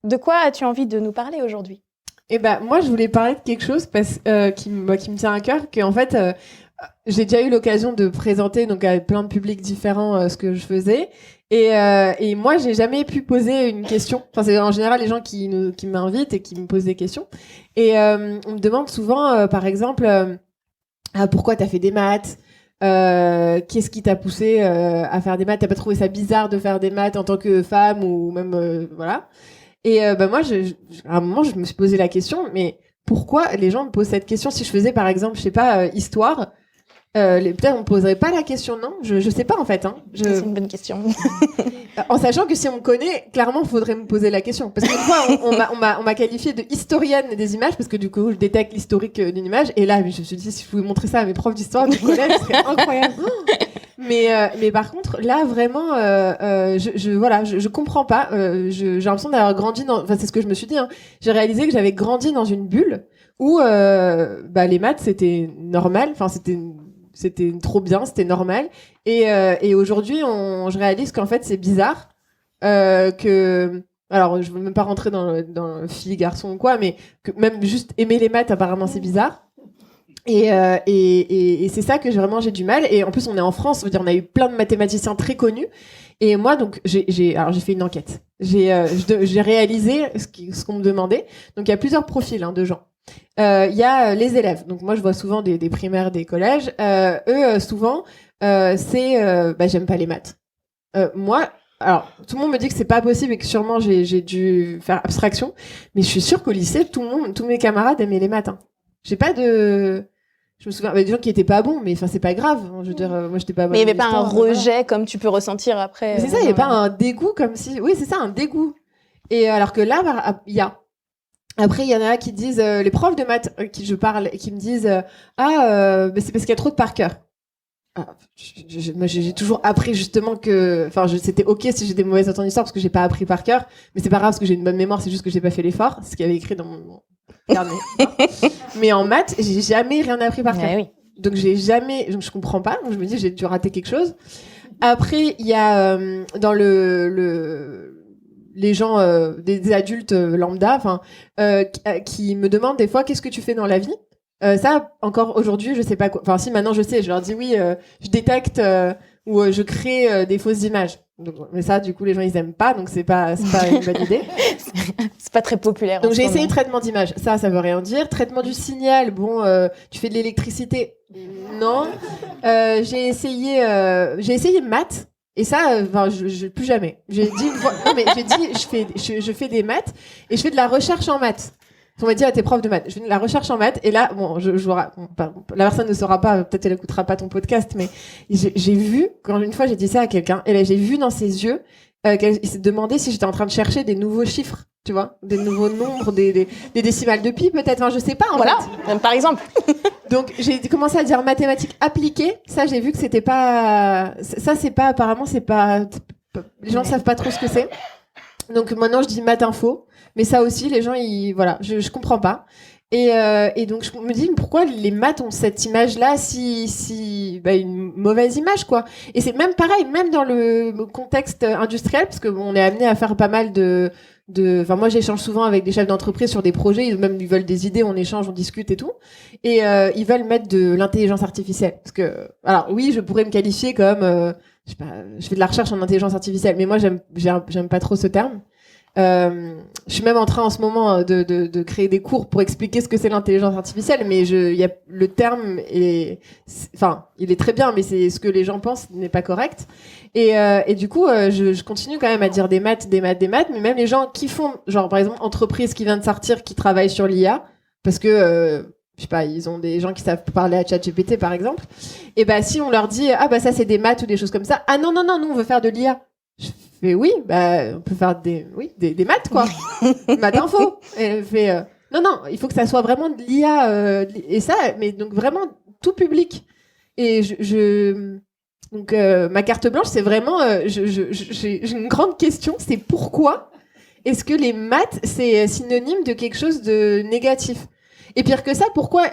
De quoi as-tu envie de nous parler aujourd'hui ? Eh ben, moi, je voulais parler de quelque chose qui me tient à cœur, que en fait, j'ai déjà eu l'occasion de présenter donc à plein de publics différents ce que je faisais, et moi, j'ai jamais pu poser une question. Enfin, c'est en général les gens qui m'invitent et qui me posent des questions, et on me demande souvent, par exemple, pourquoi t'as fait des maths? Qu'est-ce qui t'a poussé à faire des maths? T'as pas trouvé ça bizarre de faire des maths en tant que femme ou même voilà? Et moi, à un moment, je me suis posé la question, mais pourquoi les gens me posent cette question? Si je faisais, par exemple, je sais pas, histoire, peut-être on me poserait pas la question, non? Je sais pas, en fait. Hein. C'est une bonne question. En sachant que si on me connaît, clairement, il faudrait me poser la question. Parce qu'une fois, on m'a qualifiée de historienne des images, parce que du coup, je détecte l'historique d'une image. Et là, je me suis dit, si je pouvais montrer ça à mes profs d'histoire du collège, ce serait incroyable. Mais par contre, là, vraiment, je comprends pas. J'ai l'impression d'avoir grandi dans... Enfin, c'est ce que je me suis dit. Hein. J'ai réalisé que j'avais grandi dans une bulle où les maths, c'était normal. Enfin, c'était trop bien, c'était normal. Et aujourd'hui, je réalise qu'en fait, c'est bizarre. Alors, je veux même pas rentrer dans le fille-garçon ou quoi, mais que même juste aimer les maths, apparemment, c'est bizarre. Et c'est ça que j'ai du mal. Et en plus, on est en France, ça veut dire on a eu plein de mathématiciens très connus. Et moi, donc, j'ai fait une enquête. J'ai réalisé ce qu'on me demandait. Donc, il y a plusieurs profils de gens. Il y a les élèves. Donc, moi, je vois souvent des primaires, des collèges. Eux, souvent, j'aime pas les maths. Moi, alors, tout le monde me dit que c'est pas possible et que sûrement j'ai dû faire abstraction. Mais je suis sûre qu'au lycée, tous mes camarades aimaient les maths. Hein. J'ai pas de... Je me souviens, des gens qui étaient pas bons, mais enfin, c'est pas grave. Je veux dire, moi, j'étais pas bonne. Mais il n'y avait pas un rejet comme tu peux ressentir après. C'est ça, il n'y avait pas un dégoût comme si. Oui, c'est ça, un dégoût. Et alors que là, il y a. Après, il y en a qui disent, les profs de maths qui je parle, et qui me disent, mais c'est parce qu'il y a trop de par cœur. Moi, j'ai toujours appris justement que, enfin, c'était ok si j'ai des mauvaises notes en histoire parce que j'ai pas appris par cœur, mais c'est pas grave parce que j'ai une bonne mémoire, c'est juste que j'ai pas fait l'effort, ce qu'il y avait écrit dans mon carnet. Mais en maths, j'ai jamais rien appris par cœur. Oui. Donc je comprends pas. Donc je me dis j'ai dû rater quelque chose. Après, il y a dans les gens, des adultes lambda, qui me demandent des fois qu'est-ce que tu fais dans la vie. Ça, encore aujourd'hui, je sais pas quoi. Enfin, si maintenant je sais, je leur dis oui, je détecte ou je crée des fausses images. Donc, mais ça, du coup, les gens ils aiment pas, donc c'est pas une bonne idée. C'est pas très populaire. Donc j'ai essayé traitement d'image. Ça veut rien dire. Traitement du signal. Bon, tu fais de l'électricité. Non. J'ai essayé maths. Et ça, je plus jamais. J'ai dit une fois, non mais j'ai dit, je fais des maths et je fais de la recherche en maths. On m'a dit à tes profs de maths, je fais de la recherche en maths et là, bon, la personne ne saura pas, peut-être elle écoutera pas ton podcast, mais j'ai vu quand une fois j'ai dit ça à quelqu'un et là j'ai vu dans ses yeux qu'il s'est demandé si j'étais en train de chercher des nouveaux chiffres, tu vois, des nouveaux nombres, des décimales de pi peut-être, enfin je sais pas. Voilà, par exemple. Donc j'ai commencé à dire mathématiques appliquées. Ça j'ai vu que c'était pas, ça c'est pas, apparemment c'est pas, les gens savent pas trop ce que c'est. Donc maintenant je dis maths info. Mais ça aussi, les gens, je comprends pas. Et donc, je me dis, pourquoi les maths ont cette image-là, une mauvaise image, quoi. Et c'est même pareil, même dans le contexte industriel, parce qu'on est amené à faire pas mal enfin, moi, j'échange souvent avec des chefs d'entreprise sur des projets, ils veulent des idées, on échange, on discute et tout. Et ils veulent mettre de l'intelligence artificielle. Parce que, alors oui, je pourrais me qualifier comme, je sais pas, je fais de la recherche en intelligence artificielle, mais moi, j'aime pas trop ce terme. Je suis même en train en ce moment de créer des cours pour expliquer ce que c'est l'intelligence artificielle, mais le terme il est très bien, mais c'est ce que les gens pensent n'est pas correct. Et du coup, je continue quand même à dire des maths, mais même les gens qui font, genre par exemple, entreprise qui vient de sortir, qui travaille sur l'IA, parce que je sais pas, ils ont des gens qui savent parler à ChatGPT par exemple. Et si on leur dit ça c'est des maths ou des choses comme ça, non, nous on veut faire de l'IA. Mais oui, on peut faire des maths, quoi. Maths info. Et elle fait, non, il faut que ça soit vraiment de l'IA, et ça, mais donc vraiment tout public. Et donc, ma carte blanche, c'est vraiment, j'ai une grande question, c'est pourquoi est-ce que les maths, c'est synonyme de quelque chose de négatif? Et pire que ça, pourquoi,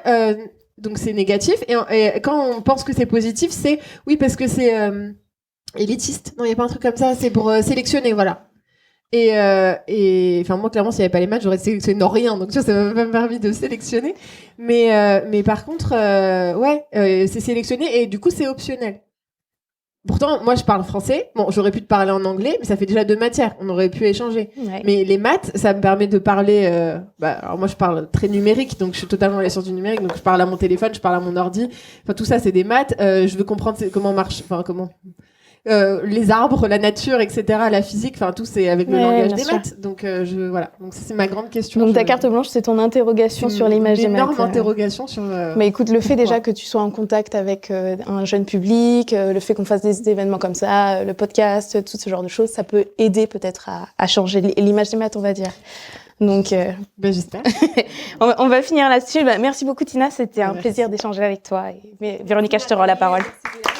donc c'est négatif, et quand on pense que c'est positif, c'est, oui, parce que c'est, élitiste. Non, il n'y a pas un truc comme ça. C'est pour sélectionner, voilà. Enfin, moi, clairement, s'il n'y avait pas les maths, j'aurais sélectionné non rien. Donc, tu vois, ça m'a pas permis de sélectionner. Mais par contre, c'est sélectionné et du coup, c'est optionnel. Pourtant, moi, je parle français. Bon, j'aurais pu te parler en anglais, mais ça fait déjà 2 matières. On aurait pu échanger. Ouais. Mais les maths, ça me permet de parler. Alors moi, je parle très numérique, donc je suis totalement dans la science du numérique. Donc je parle à mon téléphone, je parle à mon ordi. Enfin, tout ça, c'est des maths. Je veux comprendre comment marche. Enfin, comment. Les arbres, la nature, etc., la physique, enfin tout c'est avec le langage bien des sûr. maths. Donc voilà. Donc ça c'est ma grande question. Donc ta carte blanche, c'est ton interrogation sur l'image des Une maths. énorme interrogation sur. Mais écoute, le fait pourquoi. déjà que tu sois en contact avec un jeune public, le fait qu'on fasse des événements comme ça, le podcast, tout ce genre de choses, ça peut aider peut-être à changer l'image des maths, on va dire. Donc, J'espère. on va finir là-dessus. Merci beaucoup, Tina. C'était un Merci. plaisir d'échanger avec toi. Et Véronica, je te rends la parole. Merci.